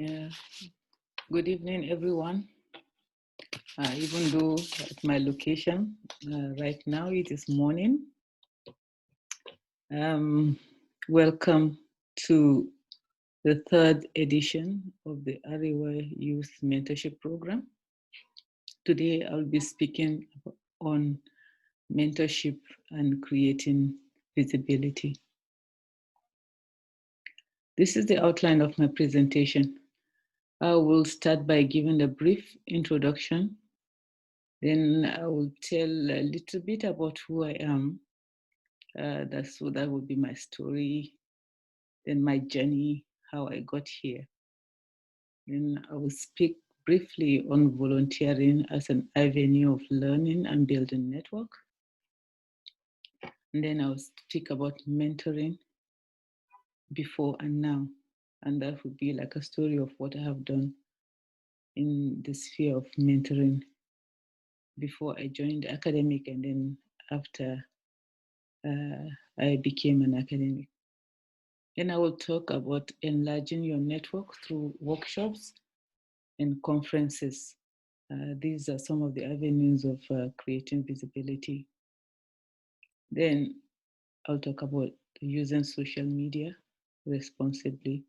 Yeah. Good evening, everyone. Even though at my location right now it is morning, welcome to the third edition of the Arewa Youth Mentorship Program. Today I'll be speaking on mentorship and creating visibility. This is the outline of my presentation. I will start by giving a brief introduction. Then I will tell a little bit about who I am. That would be my story, then my journey, how I got here. Then I will speak briefly on volunteering as an avenue of learning and building network. And then I'll speak about mentoring before and now. And that would be like a story of what I have done in the sphere of mentoring before I joined academic and then after I became an academic. Then I will talk about enlarging your network through workshops and conferences. These are some of the avenues of creating visibility. Then I'll talk about using social media responsibly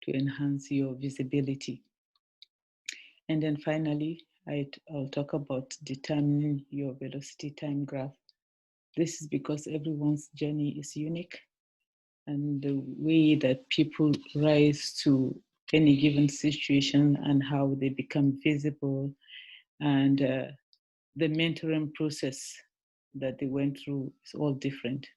to enhance your visibility. And then finally, I'll talk about determining your velocity time graph. This is because everyone's journey is unique, and the way that people rise to any given situation and how they become visible and the mentoring process that they went through is all different.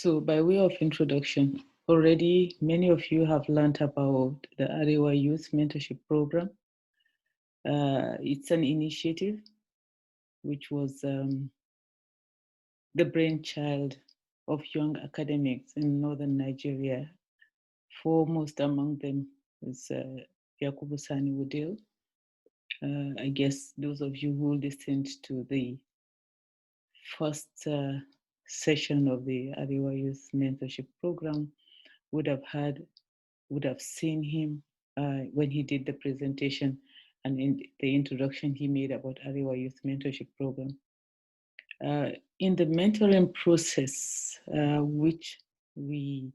So by way of introduction, already many of you have learned about the Arewa Youth Mentorship Program. It's an initiative which was the brainchild of young academics in northern Nigeria. Foremost among them is Yakubu Sani Wudil. I guess those of you who listened to the first session of the Arewa Youth Mentorship Program would have seen him when he did the presentation and in the introduction he made about Arewa Youth Mentorship Program. In the mentoring process, which we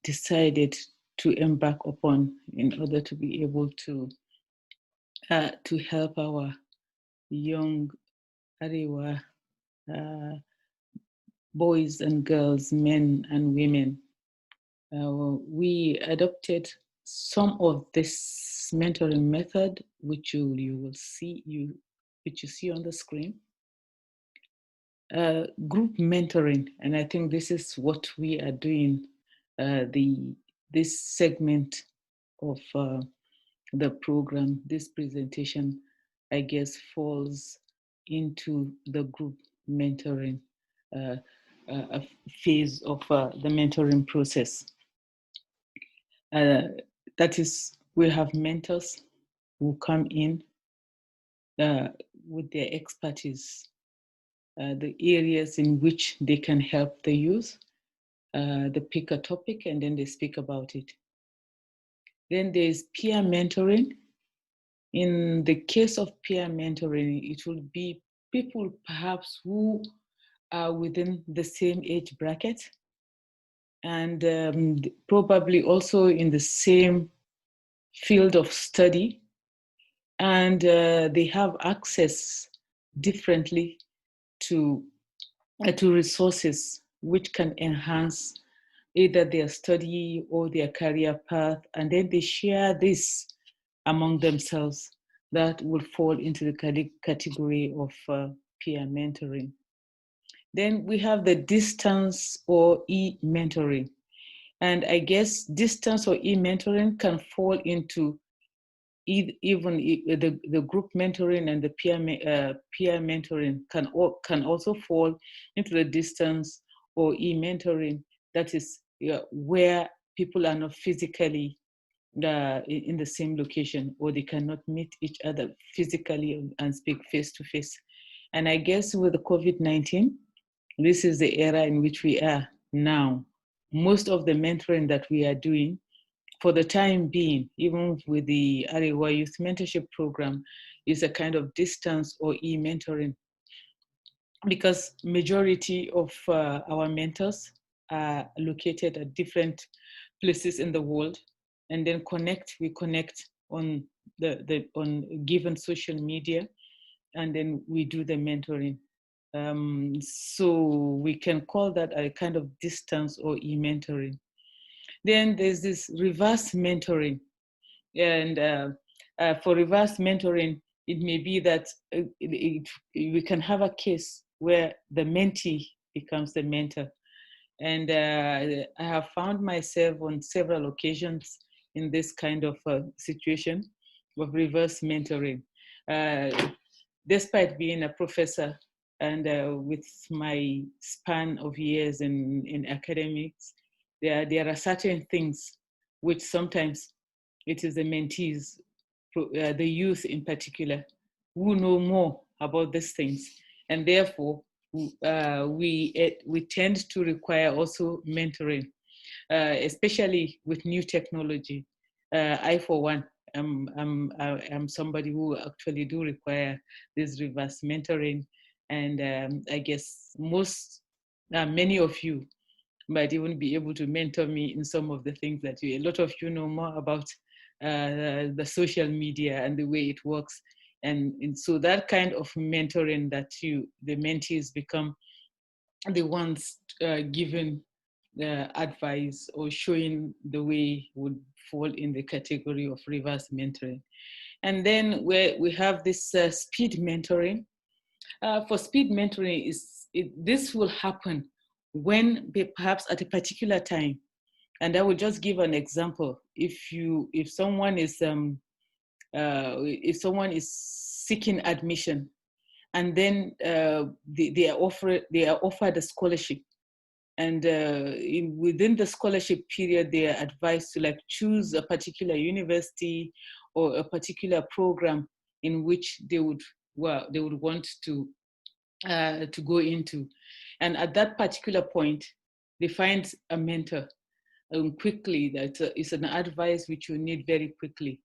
decided to embark upon in order to be able to help our young Arewa boys and girls, men and women. We adopted some of this mentoring method, which you see on the screen. Group mentoring, and I think this is what we are doing. This segment of the program, this presentation, I guess, falls into the group mentoring phase of the mentoring process. That is, we have mentors who come in with their expertise, the areas in which they can help the youth. They pick a topic and then they speak about it. Then there's peer mentoring. In the case of peer mentoring, it will be people perhaps who are within the same age bracket and probably also in the same field of study, and they have access differently to resources which can enhance either their study or their career path, and then they share this among themselves. That will fall into the category of peer mentoring. Then we have the distance or e-mentoring. And I guess distance or e-mentoring can fall into even the group mentoring and the peer mentoring can also fall into the distance or e-mentoring. That is where people are not physically in the same location, or they cannot meet each other physically and speak face to face. And I guess with the COVID-19, this is the era in which we are now. most of the mentoring that we are doing for the time being, even with the Arewa Youth Mentorship Program, is a kind of distance or e-mentoring, because majority of our mentors are located at different places in the world, and then we connect on on given social media, and then we do the mentoring. So we can call that a kind of distance or e-mentoring. Then there's this reverse mentoring. And for reverse mentoring, it may be that we can have a case where the mentee becomes the mentor. And I have found myself on several occasions in this kind of situation of reverse mentoring. Despite being a professor and with my span of years in academics, there are certain things which sometimes it is the mentees, the youth in particular, who know more about these things. And therefore, we tend to require also mentoring, especially with new technology. I, for one, am somebody who actually do require this reverse mentoring. And I guess many of you might even be able to mentor me in some of the things that a lot of you know more about the social media and the way it works. And so that kind of mentoring that the mentees become the ones giving advice or showing the way would fall in the category of reverse mentoring. And then we have this speed mentoring. For speed mentoring, this will happen when perhaps at a particular time. And I will just give an example. If someone is seeking admission, and then they are offered a scholarship, and within the scholarship period, they are advised to like choose a particular university or a particular program in which they would want to go into. And at that particular point, they find a mentor quickly. That is an advice which you need very quickly.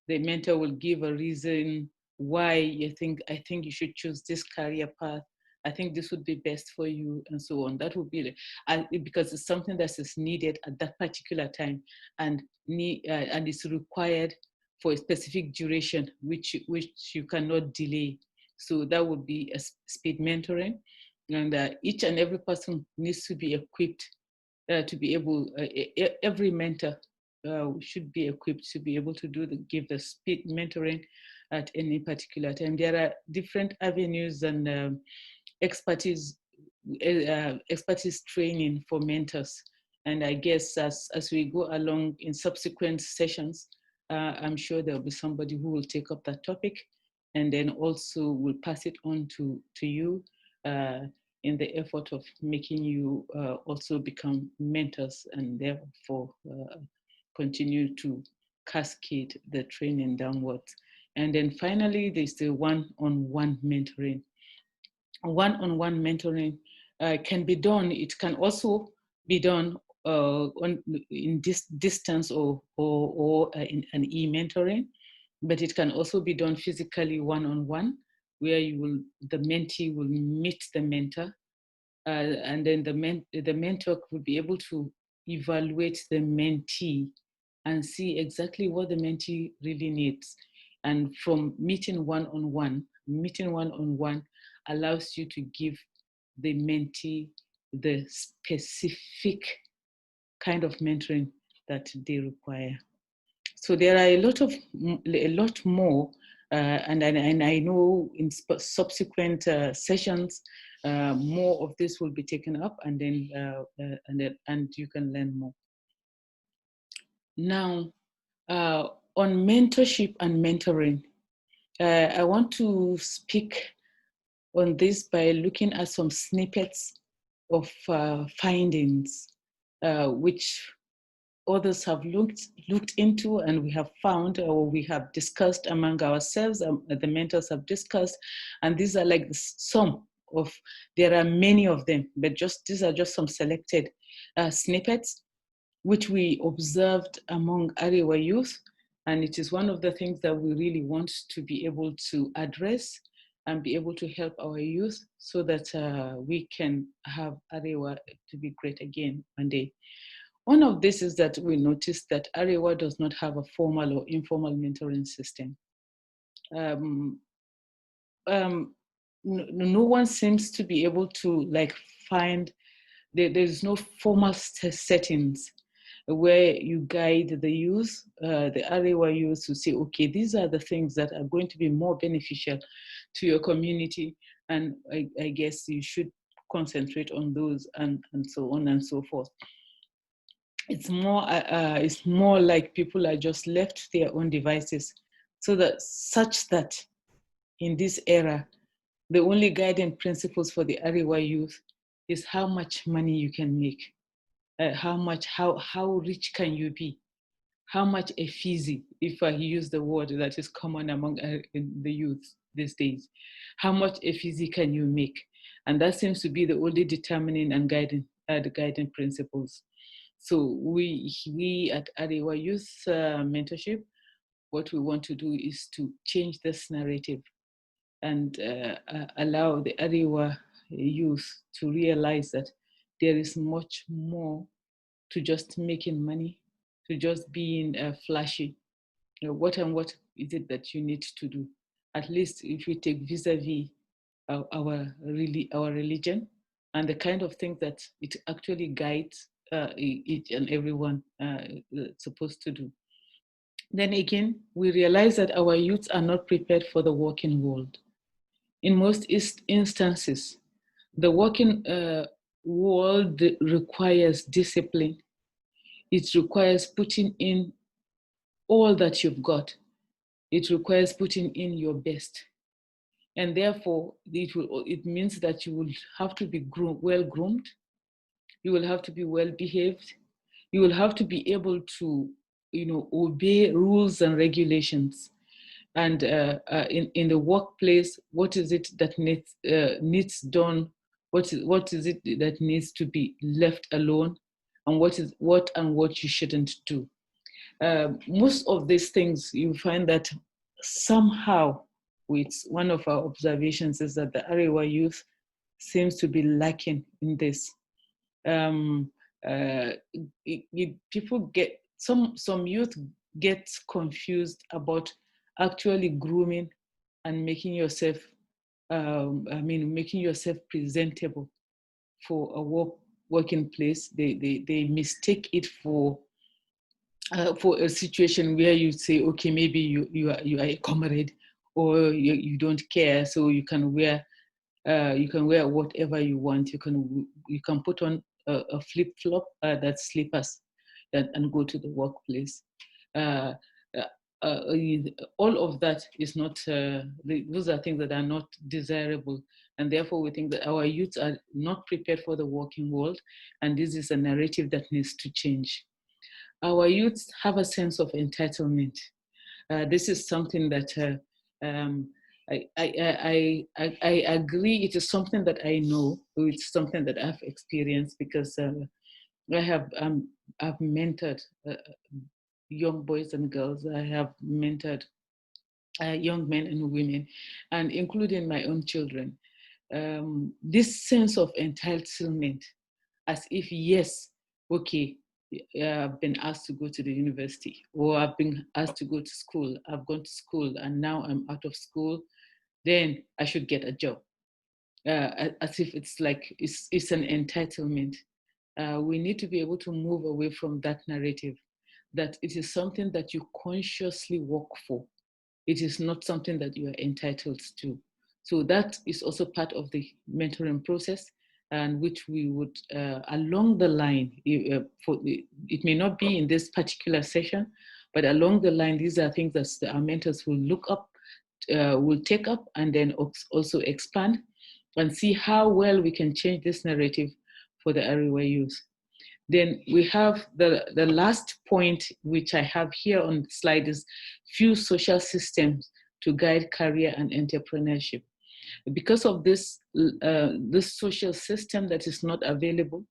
The mentor will give a reason why I think you should choose this career path. I think this would be best for you, and so on. That would be because it's something that is needed at that particular time, and is required for a specific duration, which you cannot delay. So that would be a speed mentoring, and each and every person needs to be equipped to be able. Every mentor should be equipped to be able to give the speed mentoring at any particular time. There are different avenues and expertise training for mentors. And I guess as we go along in subsequent sessions, I'm sure there'll be somebody who will take up that topic, and then also will pass it on to you in the effort of making you also become mentors, and therefore continue to cascade the training downwards. And then finally, there's the one-on-one mentoring. One-on-one mentoring can be done. It can also be done in distance or in an e-mentoring, but it can also be done physically one-on-one, where the mentee will meet the mentor, and then the mentor will be able to evaluate the mentee and see exactly what the mentee really needs. And from meeting one-on-one allows you to give the mentee the specific kind of mentoring that they require. So there are a lot more, and I know in subsequent sessions, more of this will be taken up, and then you can learn more. Now, on mentorship and mentoring, I want to speak on this by looking at some snippets of findings, which others have looked into, and we have found, or we have discussed among ourselves, the mentors have discussed, and these are like some of, there are many of them, but these are just some selected snippets which we observed among Arewa youth. And it is one of the things that we really want to be able to address and be able to help our youth so that we can have Arewa to be great again one day. One of this is that we noticed that Arewa does not have a formal or informal mentoring system. Um, no one seems to be able to like find, there's no formal settings where you guide the youth, the Arewa youth, to say, okay, these are the things that are going to be more beneficial to your community, and I guess you should concentrate on those, and so on and so forth. It's more like people are just left to their own devices, so that such that in this era, the only guiding principles for the Arewa youth is how much money you can make, how rich can you be, how much effigy, if I use the word that is common among the youth these days, how much effigy can you make? And that seems to be the only determining and guiding the guiding principles. So we at Arewa Youth Mentorship, what we want to do is to change this narrative and allow the Arewa youth to realize that there is much more to just making money, to just being flashy. What is it that you need to do? At least if we take vis-a-vis our religion and the kind of things that it actually guides each and everyone supposed to do. Then again, we realize that our youths are not prepared for the working world. In most instances, the working world requires discipline. It requires putting in all that you've got. It requires putting in your best. And therefore, it means that you will have to be well groomed. You will have to be well behaved. You will have to be able to, obey rules and regulations. And in the workplace, what is it that needs done? What is it that needs to be left alone? And what you shouldn't do? Most of these things, you find that somehow, with one of our observations is that the Arewa youth seems to be lacking in this. People get, some youth get confused about actually grooming and making yourself, making yourself presentable for a working place. They mistake it for a situation where you say, okay, maybe you are a comrade, or you don't care, so you can wear whatever you want. You can put on a flip flop, that's slippers, and go to the workplace. Uh, uh, all of that is not. Those are things that are not desirable, and therefore we think that our youths are not prepared for the working world, and this is a narrative that needs to change. Our youths have a sense of entitlement. This is something that I agree. It is something that I know. It's something that I've experienced because I've mentored young boys and girls. I have mentored young men and women, and including my own children. This sense of entitlement, as if, yes, okay, I've been asked to go to the university, or I've been asked to go to school. I've gone to school and now I'm out of school, then I should get a job. As if it's like, it's an entitlement. We need to be able to move away from that narrative, that it is something that you consciously work for. It is not something that you are entitled to. So that is also part of the mentoring process, and which we would, along the line, it may not be in this particular session, but along the line, these are things that our mentors will look up, will take up, and then also expand and see how well we can change this narrative for the Arewa youth. Then we have the last point, which I have here on the slide, is few social systems to guide career and entrepreneurship. Because of this social system that is not available,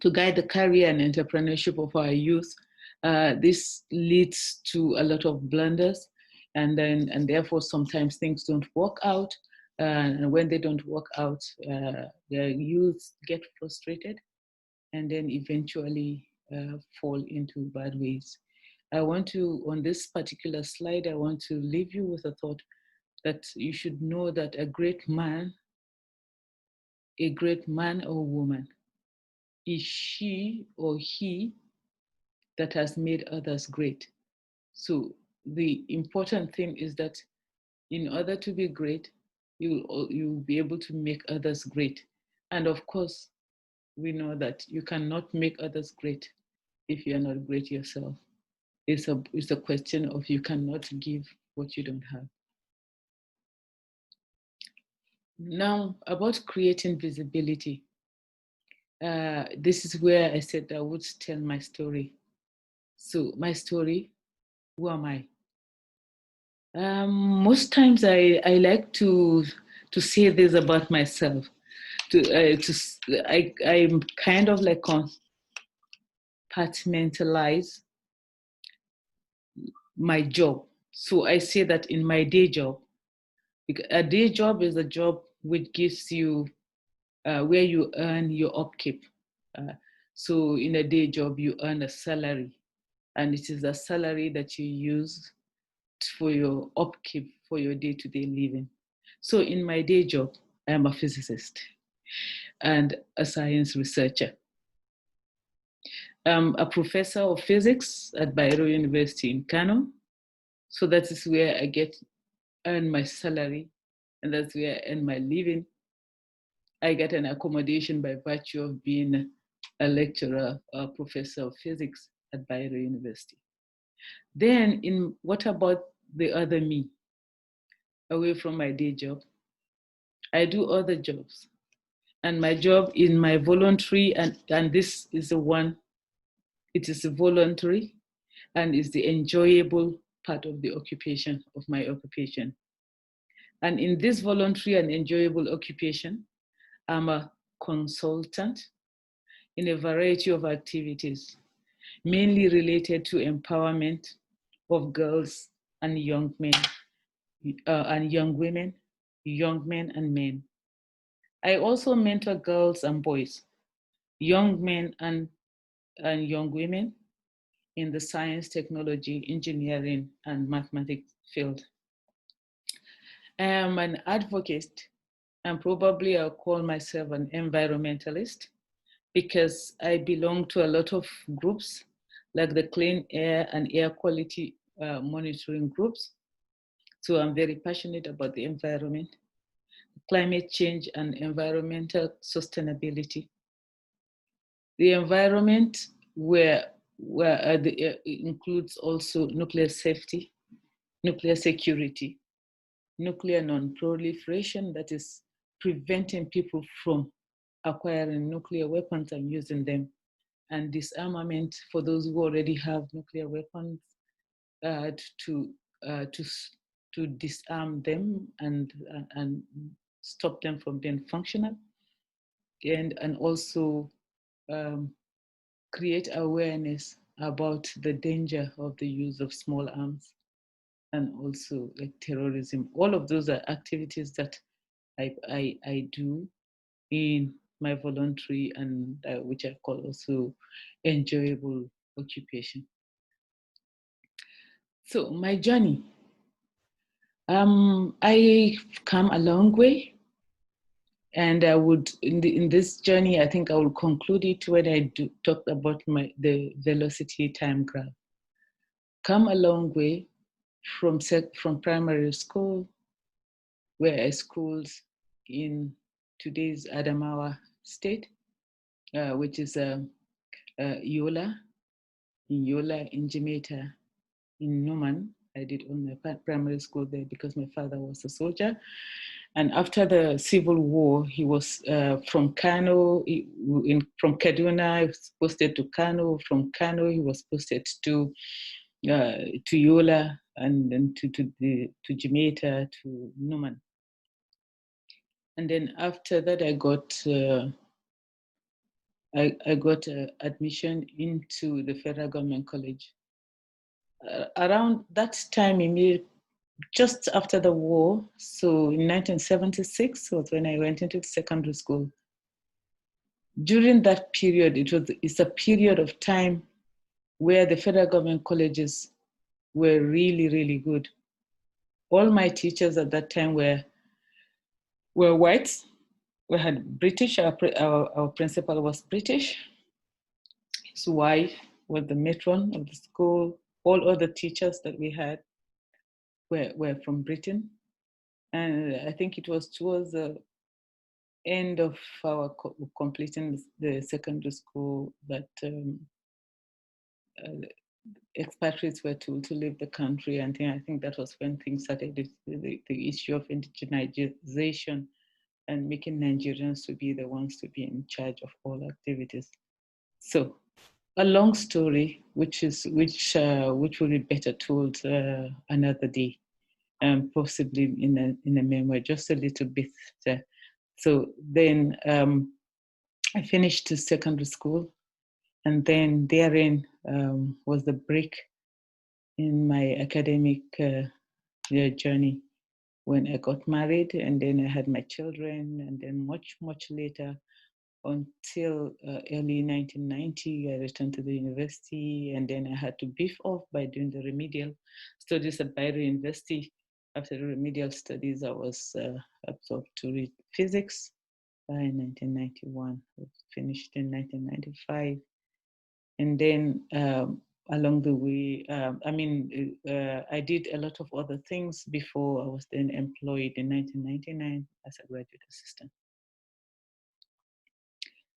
to guide the career and entrepreneurship of our youth. This leads to a lot of blunders, and therefore sometimes things don't work out. And when they don't work out, the youth get frustrated, and then eventually fall into bad ways. I want to, on this particular slide, I want to leave you with a thought that you should know that a great man or woman is she or he that has made others great. So the important thing is that in order to be great, you'll be able to make others great. And of course, we know that you cannot make others great if you are not great yourself. It's a question of you cannot give what you don't have. Now, about creating visibility. This is where I said I would tell my story. So my story, who am I? Most times I like to say this about myself. I'm kind of like compartmentalize my job. So I say that in my day job, a day job is a job which gives you where you earn your upkeep. So in a day job, you earn a salary, and it is a salary that you use for your upkeep for your day-to-day living. So in my day job, I am a physicist and a science researcher. I'm a professor of physics at Bayero University in Kano. So that is where I earn my salary, and that's where I earn my living. I get an accommodation by virtue of being a lecturer, a professor of physics at Bayero University. Then what about the other me? Away from my day job, I do other jobs. And my job in my voluntary, and this is the one, it is voluntary and is the enjoyable part of the occupation, of my occupation. And in this voluntary and enjoyable occupation, I'm a consultant in a variety of activities, mainly related to empowerment of girls and young men, and young women, young men and men. I also mentor girls and boys, young men and young women in the science, technology, engineering, and mathematics field. I am an advocate, and probably I'll call myself an environmentalist, because I belong to a lot of groups, like the clean air and air quality monitoring groups. So I'm very passionate about the environment, climate change, and environmental sustainability. The environment includes also nuclear safety, nuclear security, nuclear non-proliferation, that is preventing people from acquiring nuclear weapons and using them, and disarmament for those who already have nuclear weapons, to disarm them and stop them from being functional, and also create awareness about the danger of the use of small arms, and also like terrorism. All of those are activities that I do in my voluntary and which I call also enjoyable occupation. So my journey, I've come a long way, and I would in this journey, I think I will conclude it when I talk about the velocity time graph. Come a long way from primary school, where I schooled in today's Adamawa state, which is Yola, in Jamaica, in Numan. I did all my primary school there because my father was a soldier. And after the Civil War, he was from Kano, from Kaduna, he was posted to Kano. From Kano, he was posted to Yola, and then to Jamaica, to Numan. And then after that, I got I got admission into the federal government college. Around that time, just after the war, so in 1976 was when I went into secondary school. During that period, it's a period of time where the federal government colleges were really, really good. All my teachers at that time were whites. We had British, our principal was British. His wife was the matron of the school. All other teachers that we had were from Britain. And I think it was towards the end of our completing the secondary school that expatriates were to leave the country. And I think that was when things started, the issue of indigenization and making Nigerians to be the ones to be in charge of all activities. So a long story, which will be better told another day, possibly in a memoir, just a little bit. So then I finished secondary school, and then therein was the break in my academic journey when I got married, and then I had my children, and then much later, until early 1990, I returned to the university, and then I had to beef off by doing the remedial studies at Bayero University. After the remedial studies, I was absorbed to read physics in 1991. I finished in 1995. And then along the way, I did a lot of other things before I was then employed in 1999 as a graduate assistant.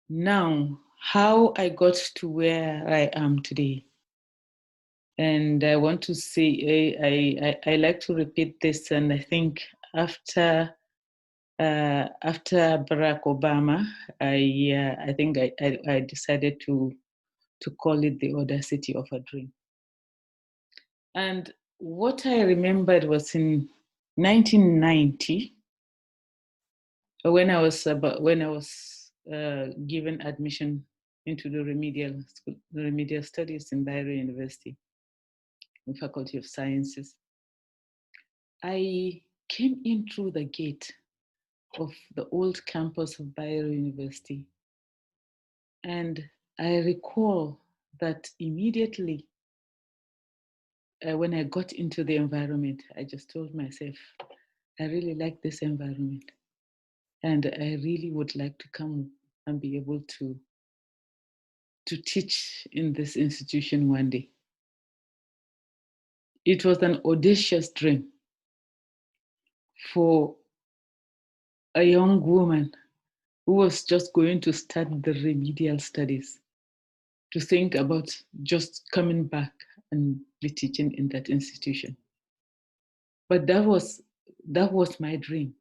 Now, how I got to where I am today. And I want to say, I like to repeat this, and I think after Barack Obama, I think I decided to call it the audacity of a dream. And what I remembered was in 1990, when I was given admission into the remedial studies in Bayero University, in Faculty of Sciences. I came in through the gate of the old campus of Bayero University, and I recall that immediately when I got into the environment, I just told myself, I really like this environment, and I really would like to come and be able to teach in this institution one day. It was an audacious dream for a young woman who was just going to start the remedial studies to think about just coming back and be teaching in that institution. But that was my dream.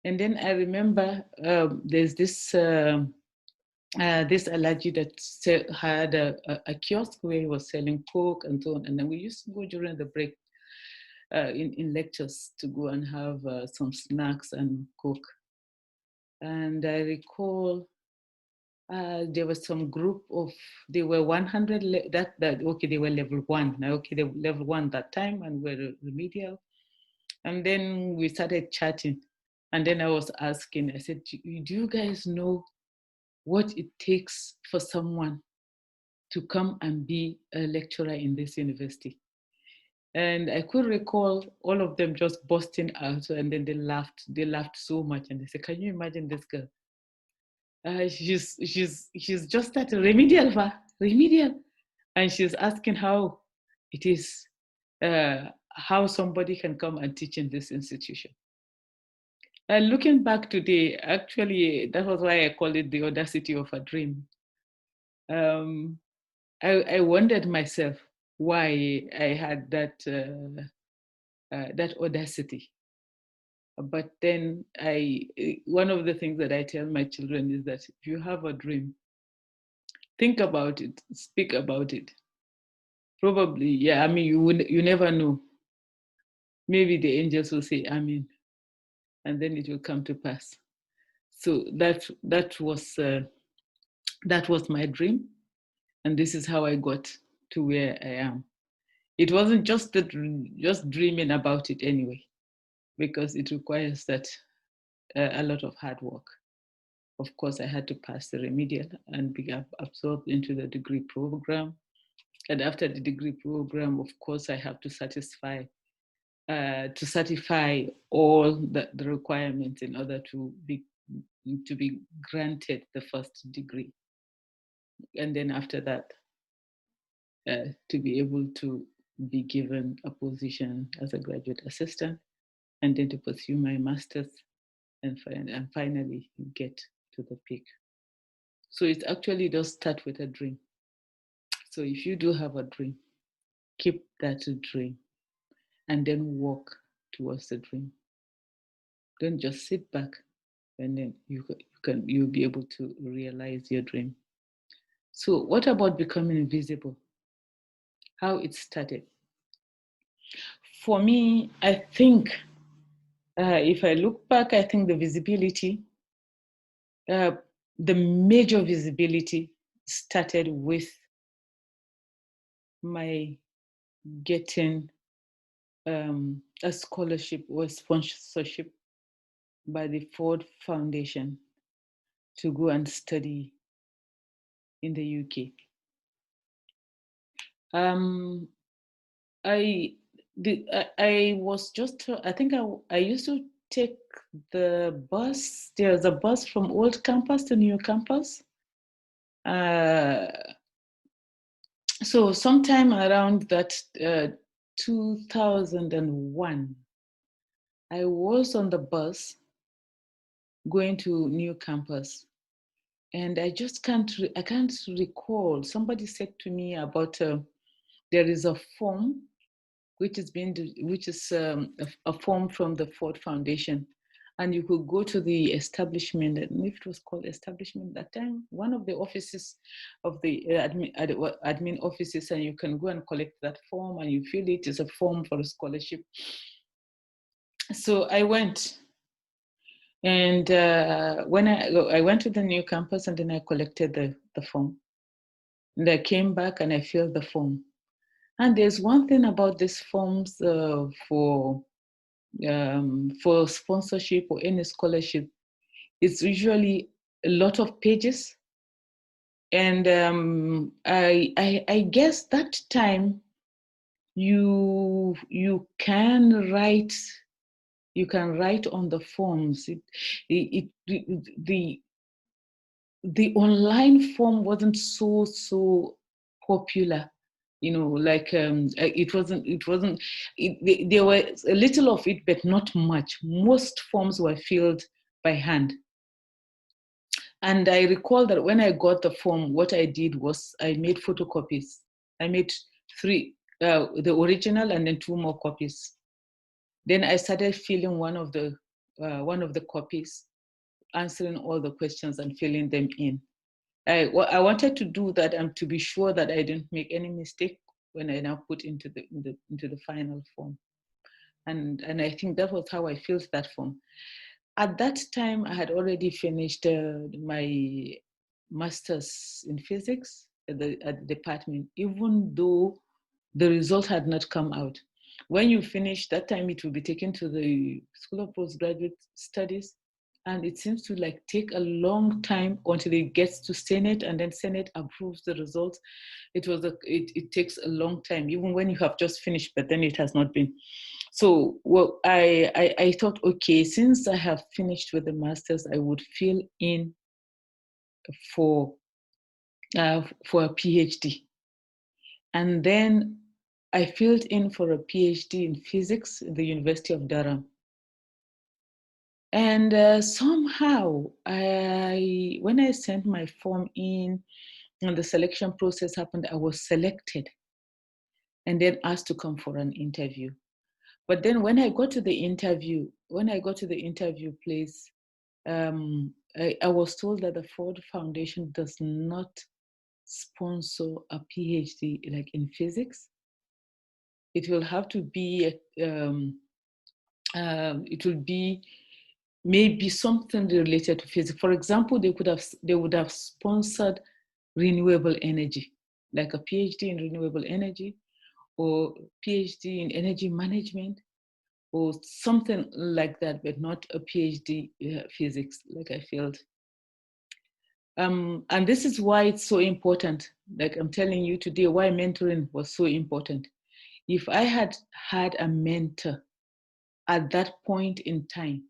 And then I remember there's this Alaji that had a kiosk where he was selling Coke and so on. And then we used to go during the break in lectures to go and have some snacks and Coke. And I recall there was some group of, they were 100, they were level 1. Okay, they were level 1 that time and were remedial. And then we started chatting. And then I was asking, I said, do you guys know what it takes for someone to come and be a lecturer in this university? And I could recall all of them just busting out, and then they laughed so much. And they said, can you imagine this girl? She's just at remedial, and she's asking how it is, how somebody can come and teach in this institution. And looking back today, actually, that was why I call it the audacity of a dream. I wondered myself why I had that audacity. But then one of the things that I tell my children is that if you have a dream, think about it, speak about it. Probably, yeah, I mean, you never know. Maybe the angels will say amen, and then it will come to pass. So that was That was my dream. And this is how I got to where I am. It wasn't just just dreaming about it anyway, because it requires that a lot of hard work. Of course, I had to pass the remedial and be absorbed into the degree program. And after the degree program, of course, I have to certify all the requirements in order to be granted the first degree. And then after that, to be able to be given a position as a graduate assistant, and then to pursue my master's, and finally get to the peak. So it actually does start with a dream. So if you do have a dream, keep that dream and then walk towards the dream. Don't just sit back, and then you'll be able to realize your dream. So what about becoming visible? How it started? For me, I think if I look back, I think the visibility, the major visibility started with my getting a scholarship or sponsorship by the Ford Foundation to go and study in the UK. I was just, I think I used to take the bus. There's a bus from old campus to new campus. So sometime around that 2001, I was on the bus going to new campus, and I just I can't recall. Somebody said to me about there is a form which is a form from the Ford Foundation, and you could go to the establishment. I don't know if it was called establishment that time, one of the offices of the admin offices, and you can go and collect that form, and you feel it is a form for a scholarship. So I went, and when I went to the new campus, and then I collected the form, and I came back and I filled the form. And there's one thing about these forms for sponsorship or any scholarship. It's usually a lot of pages, and I guess that time you can write on the forms. The online form wasn't so popular, like there was a little of it, but not much. Most forms were filled by hand. And I recall that when I got the form, what I did was I made photocopies. I made three, the original and then two more copies. Then I started filling one of the copies, answering all the questions and filling them in. I wanted to do that and to be sure that I didn't make any mistake when I now put into the final form. And I think that was how I filled that form. At that time, I had already finished my master's in physics at the department, even though the result had not come out. When you finish, that time it will be taken to the School of Postgraduate Studies, and it seems to take a long time until it gets to Senate, and then Senate approves the results. It takes a long time, even when you have just finished, but then it has not been. So, well, I thought, okay, since I have finished with the master's, I would fill in for a PhD. And then I filled in for a PhD in physics at the University of Durham. And somehow, when I sent my form in and the selection process happened, I was selected and then asked to come for an interview. But then when I got to the interview place, I was told that the Ford Foundation does not sponsor a PhD like in physics. It will have to be maybe something related to physics. For example, they would have sponsored renewable energy, like a PhD in renewable energy, or PhD in energy management, or something like that, but not a PhD physics, like I felt. And this is why it's so important. Like I'm telling you today, why mentoring was so important. If I had had a mentor at that point in time,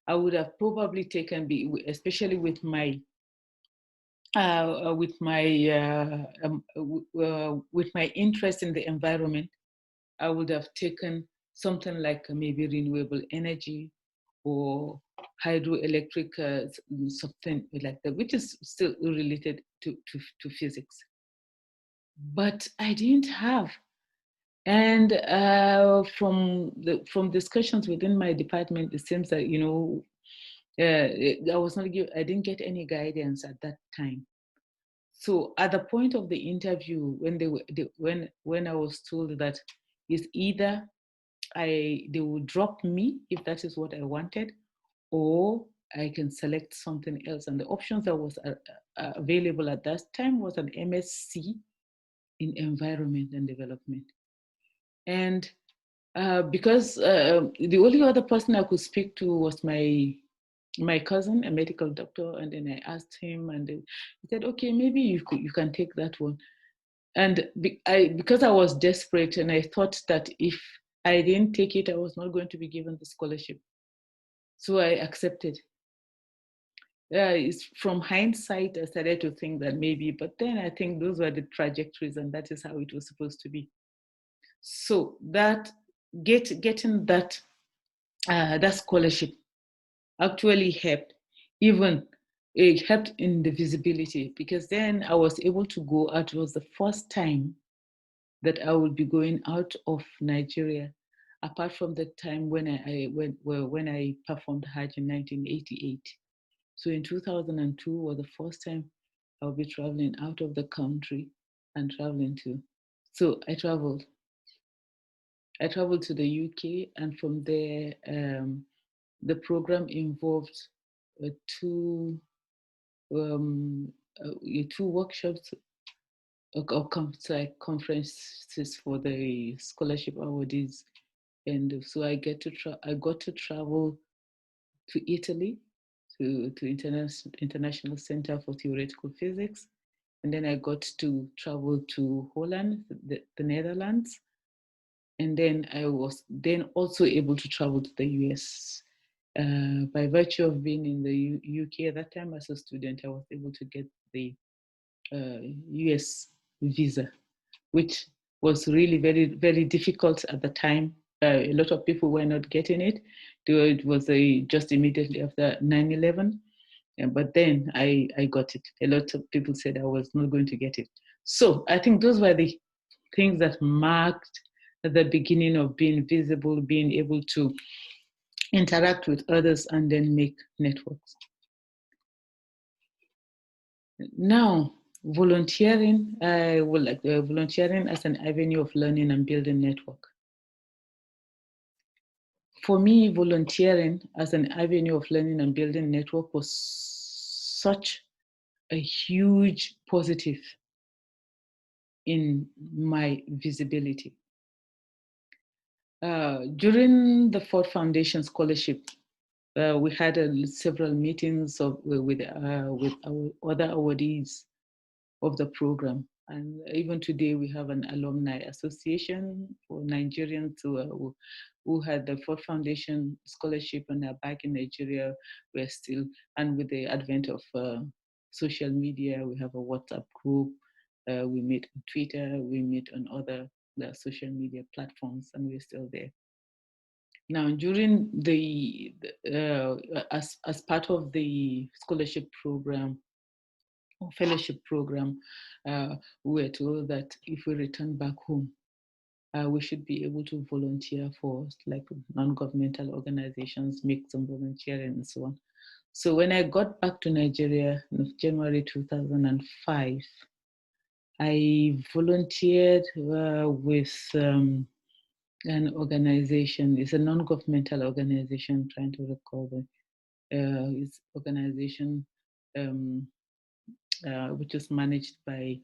I would have probably taken, especially with my with my interest in the environment, I would have taken something like maybe renewable energy or hydroelectric, something like that, which is still related to physics. But I didn't have. And from discussions within my department, it seems that, I didn't get any guidance at that time. So at the point of the interview, when I was told that it's either they would drop me if that is what I wanted, or I can select something else. And the options that was available at that time was an MSc in environment and development. And because the only other person I could speak to was my cousin, a medical doctor, and then I asked him, and he said, "Okay, maybe you can take that one." And because I was desperate, and I thought that if I didn't take it, I was not going to be given the scholarship, so I accepted. It's from hindsight, I started to think that maybe, but then I think those were the trajectories, and that is how it was supposed to be. So that getting that scholarship actually helped. Even it helped in the visibility, because then I was able to go out. It was the first time that I would be going out of Nigeria, apart from the time when I performed Hajj in 1988. So in 2002 was the first time I'll be traveling out of the country and traveling to. So I traveled to the UK, and from there, the program involved two workshops or conferences for the scholarship awardees, and so I got to travel to Italy, to International Center for Theoretical Physics, and then I got to travel to Holland, the Netherlands, and then I was then also able to travel to the US. By virtue of being in the UK at that time as a student, I was able to get the US visa, which was really very, very difficult at the time. A lot of people were not getting it. It was just immediately after 9/11. But then I got it. A lot of people said I was not going to get it. So I think those were the things that marked the beginning of being visible, being able to interact with others, and then make networks. Now, volunteering, volunteering as an avenue of learning and building network. For me, volunteering as an avenue of learning and building network was such a huge positive in my visibility. During the Ford Foundation Scholarship, we had several meetings with our other awardees of the program. And even today, we have an alumni association for Nigerians who had the Ford Foundation Scholarship and are back in Nigeria. We're still, and with the advent of social media, we have a WhatsApp group. We meet on Twitter, we meet on other social media platforms, and we're still there. Now, during as part of the scholarship program or fellowship program, we were told that if we return back home, we should be able to volunteer for like non-governmental organizations, make some volunteering and so on. So when I got back to Nigeria in January 2005, I volunteered with an organization. It's a non-governmental organization, I'm trying to recall his organization, which is managed by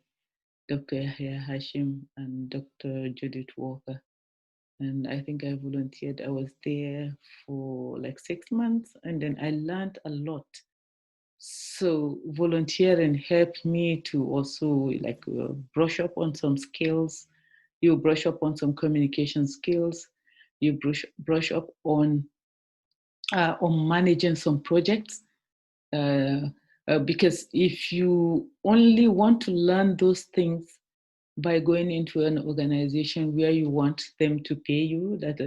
Dr. Yahya Hashim and Dr. Judith Walker. And I think I volunteered. I was there for like 6 months, and then I learned a lot. So volunteering helped me to also like brush up on some skills. You brush up on some communication skills. You brush up on managing some projects. Because if you only want to learn those things by going into an organization where you want them to pay you, that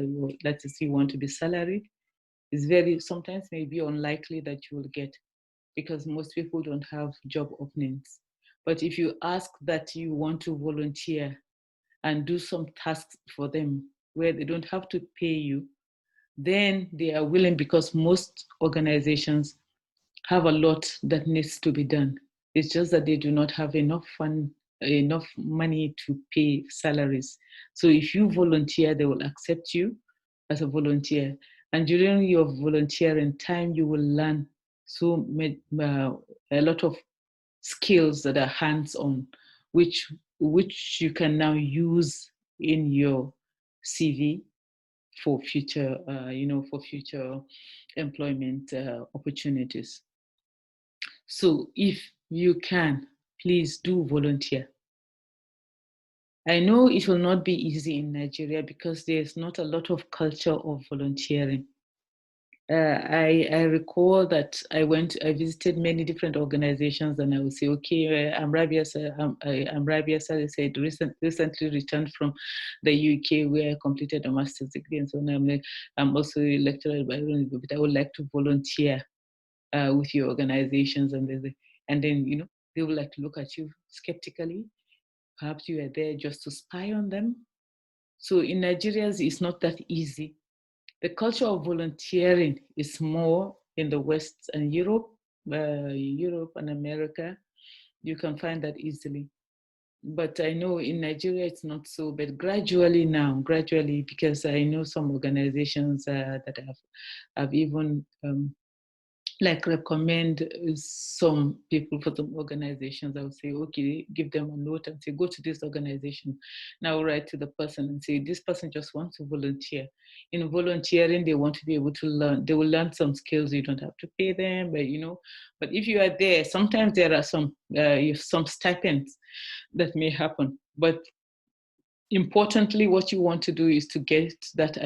is, you want to be salaried, is very sometimes maybe unlikely that you will get, because most people don't have job openings. But if you ask that you want to volunteer and do some tasks for them where they don't have to pay you, then they are willing, because most organizations have a lot that needs to be done. It's just that they do not have enough money to pay salaries. So if you volunteer, they will accept you as a volunteer. And during your volunteering time, you will learn a lot of skills that are hands-on, which you can now use in your CV for future, for future employment opportunities. So if you can, please do volunteer. I know it will not be easy in Nigeria because there's not a lot of culture of volunteering. I recall that I visited many different organizations, and I would say, okay, I'm Rabia Salihu Said, recently returned from the UK where I completed a master's degree, and so on. I'm also a lecturer at Bayero, but I would like to volunteer with your organizations, and then they would like to look at you skeptically. Perhaps you are there just to spy on them. So in Nigeria, it's not that easy. The culture of volunteering is more in the West and Europe and America. You can find that easily. But I know in Nigeria it's not so, but gradually, because I know some organizations that have even like recommend some people for some organizations. I would say, okay, give them a note and say, go to this organization. Now write to the person and say, this person just wants to volunteer. In volunteering, they want to be able to learn. They will learn some skills. You don't have to pay them, but if you are there, sometimes there are some stipends that may happen. But importantly, what you want to do is to get that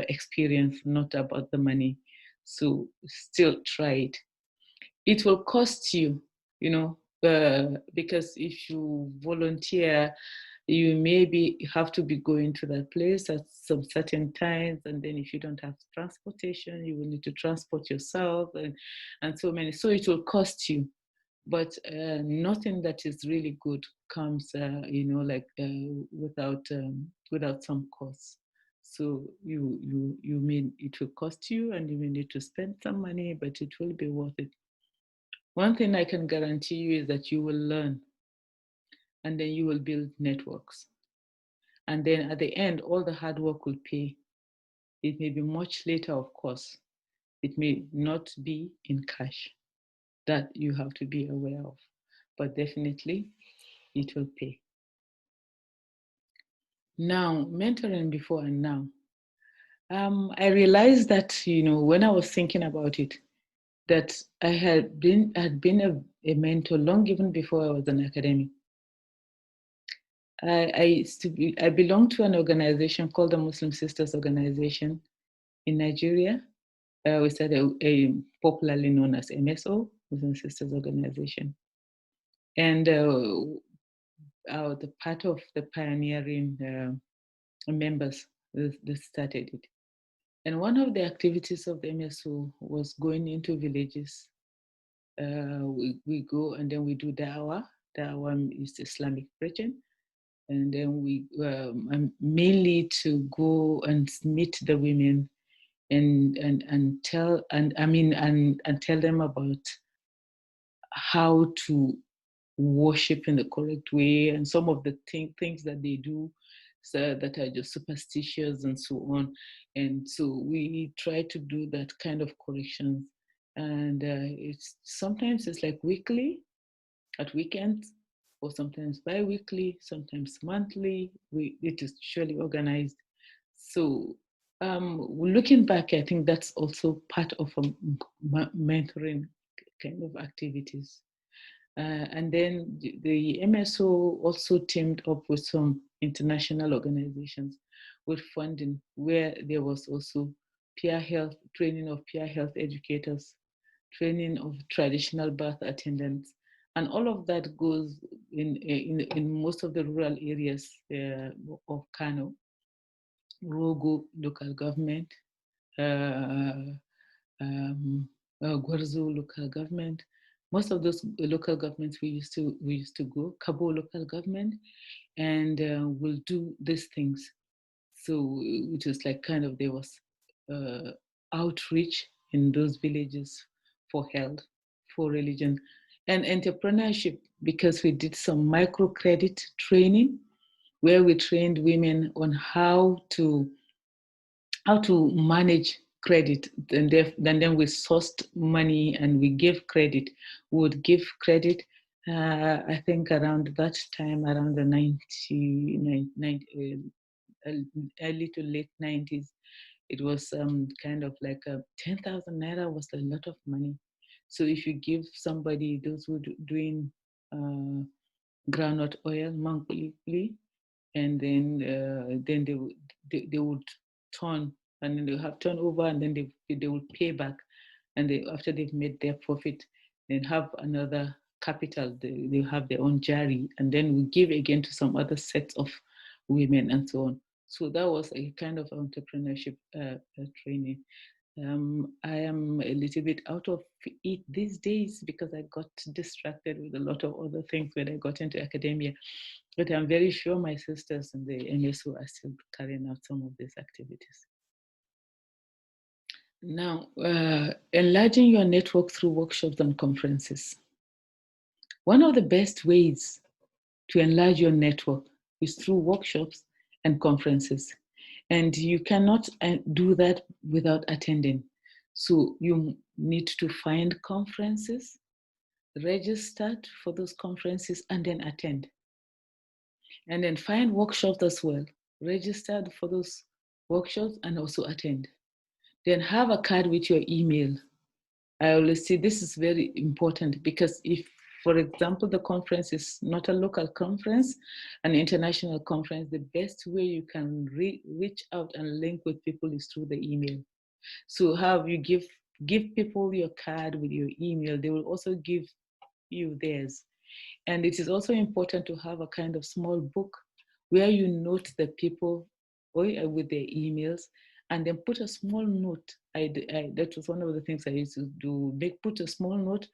experience, not about the money. So still try it. It will cost you, because if you volunteer, you maybe have to be going to that place at some certain times, and then if you don't have transportation, you will need to transport yourself, and so many. So it will cost you. But nothing that is really good comes, without some cost. So you mean it will cost you, and you will need to spend some money, but it will be worth it. One thing I can guarantee you is that you will learn, and then you will build networks. And then at the end, all the hard work will pay. It may be much later, of course. It may not be in cash. That you have to be aware of. But definitely, it will pay. Now, mentoring before and now. I realized that, when I was thinking about it, that I had been a mentor long even before I was an academic. I belong to an organization called the Muslim Sisters Organization in Nigeria. We started popularly known as MSO, Muslim Sisters Organization. And the part of the pioneering members that started it. And one of the activities of the MSO was going into villages. We go and then we do da'wah. Da'wah is Islamic preaching. And then we mainly to go and meet the women and tell them about how to worship in the correct way, and some of the things that they do that are just superstitious and so on. And so we try to do that kind of corrections And it's sometimes it's like weekly at weekends, or sometimes bi-weekly, sometimes monthly. It is usually organized. So looking back, I think that's also part of a mentoring kind of activities. And then the MSO also teamed up with some international organizations with funding, where there was also peer health, training of peer health educators, training of traditional birth attendants, and all of that goes in most of the rural areas of Kano, Rogo local government, uh, um, Gwarzo local government. Most of those local governments we used to go, Kabo local government, and we'll do these things. So it was like kind of there was uh, outreach in those villages for health, for religion, and entrepreneurship, because we did some microcredit training where we trained women on how to manage credit. And then we sourced money and we gave credit. We would give credit. I think around that time, around the early to late 90s, it was kind of like 10,000 naira was a lot of money. So if you give somebody, those who doing groundnut oil monthly, and then they would turn, and then they have turnover, and then they will pay back, and after they've made their profit, then have another capital. They have their own jari, and then we give again to some other sets of women and so on. So that was a kind of entrepreneurship training. I am a little bit out of it these days because I got distracted with a lot of other things when I got into academia. But I'm very sure my sisters in the NSO are still carrying out some of these activities. Now, enlarging your network through workshops and conferences. One of the best ways to enlarge your network is through workshops and conferences. And you cannot do that without attending. So you need to find conferences, register for those conferences, and then attend. And then find workshops as well, register for those workshops and also attend. Then have a card with your email. I always say this is very important, because if, for example, the conference is not a local conference, an international conference, the best way you can reach out and link with people is through the email. So have you give people your card with your email, they will also give you theirs. And it is also important to have a kind of small book where you note the people with their emails, and then put a small note. That was one of the things I used to do. Put a small note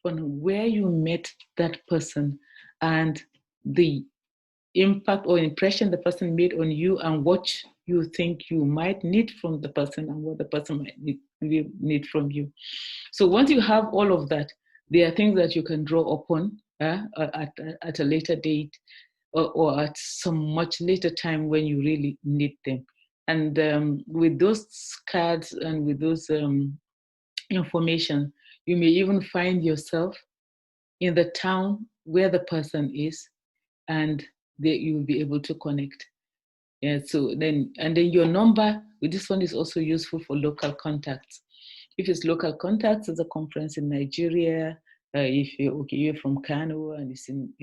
on where you met that person, and the impact or impression the person made on you, and what you think you might need from the person, and what the person might need from you. So once you have all of that, there are things that you can draw upon at a later date, or at some much later time when you really need them. And with those cards and with those information, you may even find yourself in the town where the person is, and you will be able to connect. Yeah, so then your number, this one is also useful for local contacts. If it's local contacts, there's a conference in Nigeria. If you're from Kano and it's in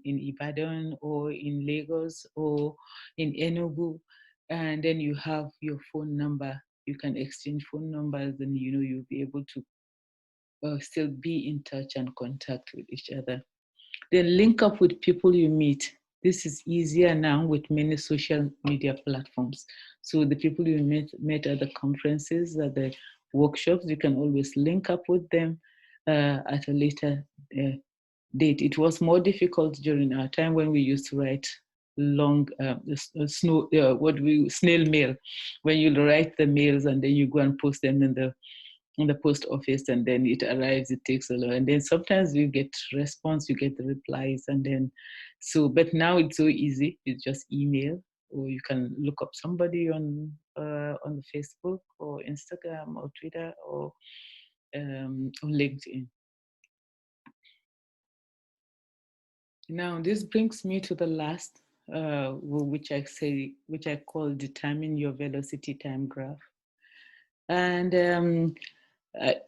Ibadan or in Lagos or in Enugu, and then you have your phone number, you can exchange phone numbers, and you'll be able to still be in touch and contact with each other. Then link up with people you meet. This is easier now with many social media platforms. So the people you met at the conferences, at the workshops, you can always link up with them at a later date. It was more difficult during our time when we used to write long snail mail, when you write the mails and then you go and post them in the post office, and then it arrives, it takes a lot, and then sometimes you get response, you get the replies, and then but now it's so easy. It's just email, or you can look up somebody on the Facebook or Instagram or Twitter, or on LinkedIn. Now, this brings me to the last, which I call determine your velocity time graph. And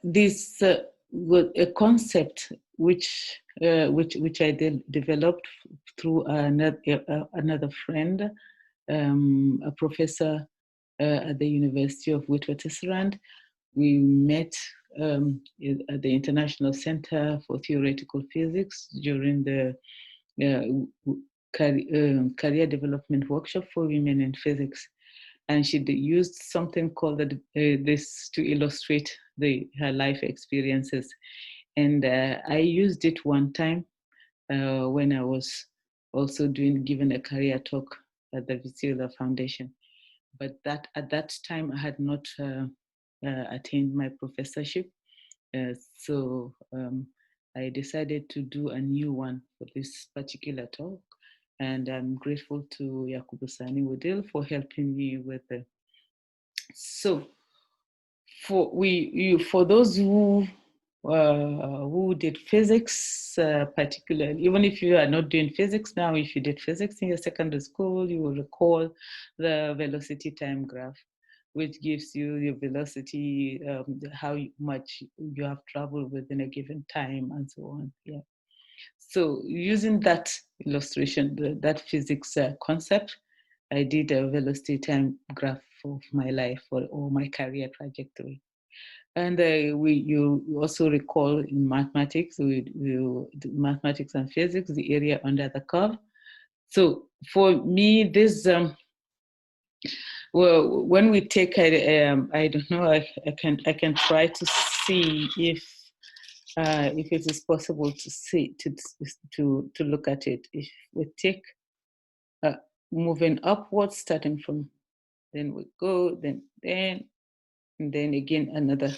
this was a concept which I developed through another friend, a professor at the University of Witwatersrand. We met at the International Center for Theoretical Physics during the career development workshop for women in physics. And she used something called this to illustrate her life experiences. And I used it one time when I was also given a career talk at the Visila Foundation. But at that time, I had not attained my professorship. So I decided to do a new one for this particular talk. And I'm grateful to Yakubu Sani Wudil for helping me with it. So for those who did physics, particularly, even if you are not doing physics now, if you did physics in your secondary school, you will recall the velocity time graph, which gives you your velocity, how much you have traveled within a given time, and so on. Yeah. So using that illustration, that physics concept, I did a velocity time graph of my life or my career trajectory. And you also recall in mathematics, mathematics and physics, the area under the curve. So for me, this well, when we take I don't know, I can try to see if it is possible to see to look at it. If we take moving upwards, starting from, then we go, then and then again another.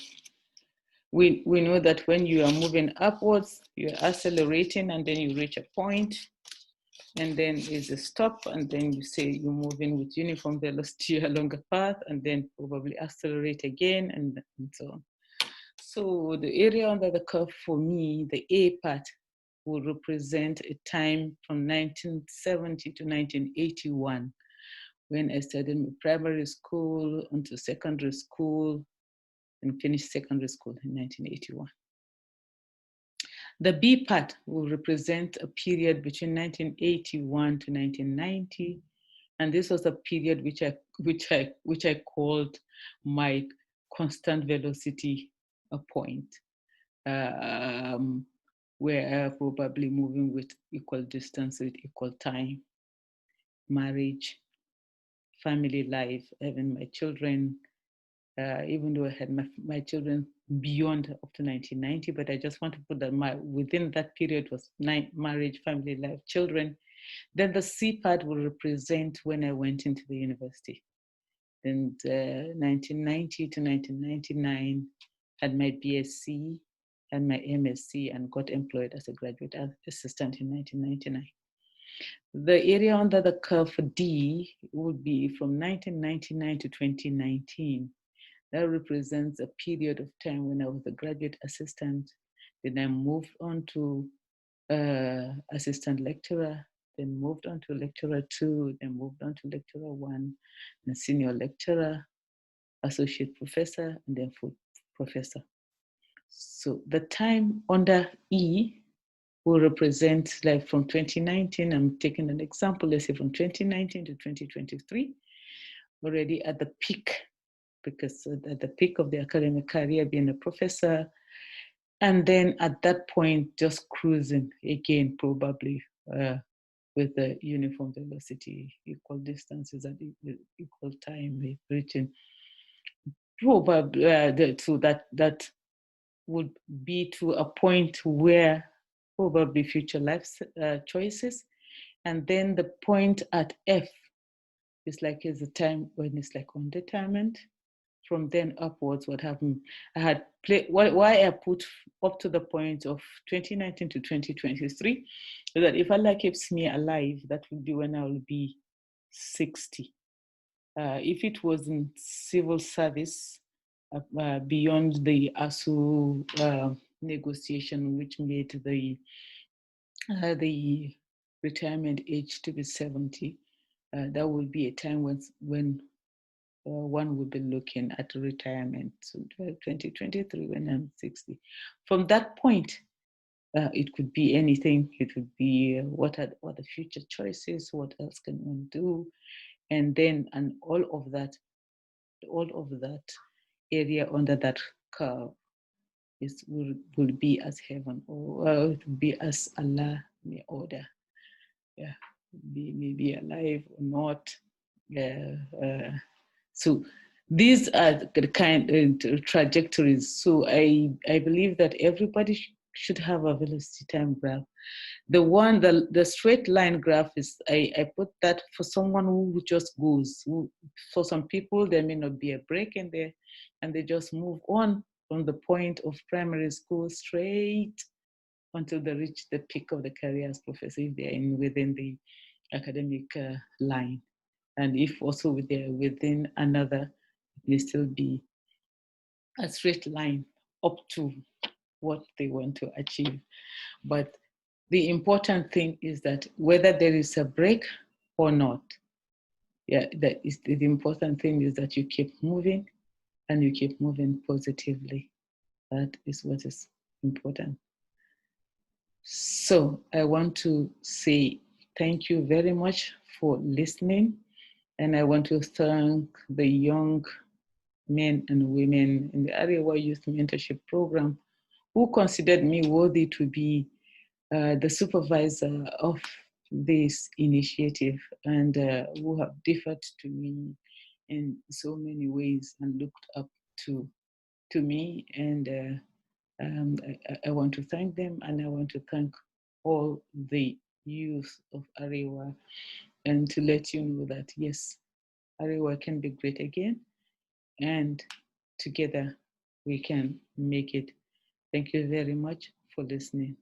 We know that when you are moving upwards, you're accelerating, and then you reach a point, and then is a stop, and then you say you're moving with uniform velocity along a path, and then probably accelerate again, and so on. So the area under the curve for me, the A part, will represent a time from 1970 to 1981, when I studied primary school until secondary school and finished secondary school in 1981. The B part will represent a period between 1981 to 1990, and this was a period which I called my constant velocity point, where I'm probably moving with equal distance with equal time, marriage, family life, having my children. Even though I had my children beyond up to 1990, but I just want to put that within that period was marriage, family life, children. Then the C part will represent when I went into the university. And 1990 to 1999, had my BSc and my MSc, and got employed as a graduate assistant in 1999. The area under the curve for D would be from 1999 to 2019. That represents a period of time when I was a graduate assistant. Then I moved on to assistant lecturer, then moved on to lecturer 2, then moved on to lecturer 1, and senior lecturer, associate professor, and then full professor. So the time under E will represent, like from 2019, I'm taking an example, let's say from 2019 to 2023, already at the peak, because at the peak of the academic career, being a professor, and then at that point, just cruising again, probably with the uniform velocity, equal distances at equal time, reaching probably so that would be to a point where probably future life choices, and then the point at F is a time when it's like undetermined. From then upwards, what happened? I had played why I put up to the point of 2019 to 2023, is that if Allah keeps me alive, that would be when I will be 60. If it was in civil service, beyond the ASU negotiation, which made the retirement age to be 70. That will be a time when one will be looking at retirement. So 2023, when I'm 60. From that point, it could be anything. It would be what are the future choices? What else can one do? And all of that area under that curve will be as heaven, or it will be as Allah may order. Yeah, be alive or not. So these are the kind of trajectories. So I believe that everybody should have a velocity time graph. The straight line graph is, I put that for someone who just goes. For some people, there may not be a break in there, and they just move on from the point of primary school straight until they reach the peak of the career as professor, if they're within the academic line. And if also they're within another, it may still be a straight line up to what they want to achieve. But the important thing is that whether there is a break or not, that is the important thing is that you keep moving, and you keep moving positively. That is what is important. So I want to say thank you very much for listening. And I want to thank the young men and women in the Arewa Youth Mentorship Program who considered me worthy to be the supervisor of this initiative, and who have differed to me in so many ways and looked up to me. And I want to thank them, and I want to thank all the youth of Arewa, and to let you know that yes, Arewa can be great again, and together we can make it. Thank you very much for listening.